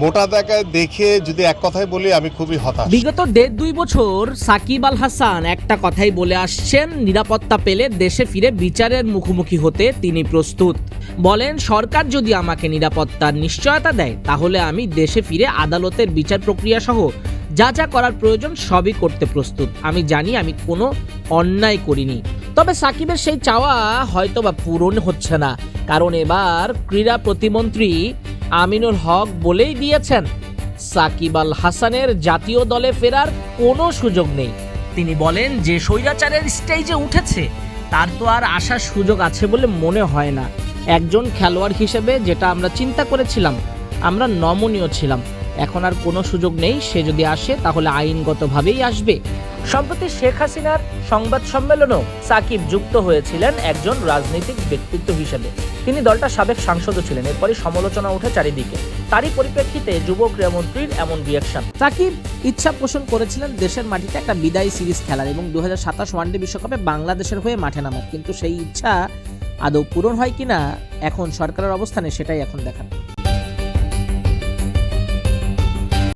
মোটা দাগায় দেখে যদি এক কথায় বলি, আমি খুবই হতাশ। বিগত 1.5-2 বছর সাকিব আল হাসান একটা কথাই বলে আসছেন, নিরাপত্তা পেলে দেশে ফিরে বিচারের মুখোমুখি হতে তিনি প্রস্তুত। বলেন, সরকার যদি আমাকে নিরাপত্তার নিশ্চয়তা দেয় তাহলে আমি দেশে ফিরে আদালতের বিচার প্রক্রিয়া সহ যা যা করার প্রয়োজন সবই করতে প্রস্তুত। আমি জানি আমি কোনো অন্যায় করিনি। তবে সাকিবের সেই চাওয়া হয়তোবা পূরণ হচ্ছে না, কারণ এবার ক্রীড়া প্রতিমন্ত্রী আমিনুল হক বলেই দিয়েছেন সাকিব আল হাসানের জাতীয় দলে ফেরার কোনো সুযোগ নেই। তিনি বলেন, যে স্বৈরাচারের স্টেজে উঠেছে তার তো আর আসার সুযোগ আছে বলে মনে হয় না। একজন খেলোয়াড় হিসেবে যেটা আমরা চিন্তা করেছিলাম, আমরা নমনীয় ছিলাম, এখন আর কোনো সুযোগ নেই। সে যদি আসে তাহলে আইনগতভাবেই আসবে। সম্প্রতি শেখ হাসিনার সংবাদ সম্মেলনেও সাকিব যুক্ত হয়েছিলেন একজন রাজনৈতিক ব্যক্তিত্ব হিসেবে। তিনি দলটার সাবেক সাংসদও ছিলেন। এরপরই সমালোচনা ওঠে চারিদিকে। তারই পরিপ্রেক্ষিতে যুব ক্রীড়ামন্ত্রীর এমন রিয়াকশন। সাকিব ইচ্ছা পোষণ করেছিলেন দেশের মাটিতে একটা বিদায়ী সিরিজ খেলার এবং 2027 ওয়ানডে বিশ্বকাপে বাংলাদেশের হয়ে মাঠে নামার, কিন্তু সেই ইচ্ছা আদৌ পূরণ হয় কিনা এখন সরকারের অবস্থানে সেটাই এখন দেখার।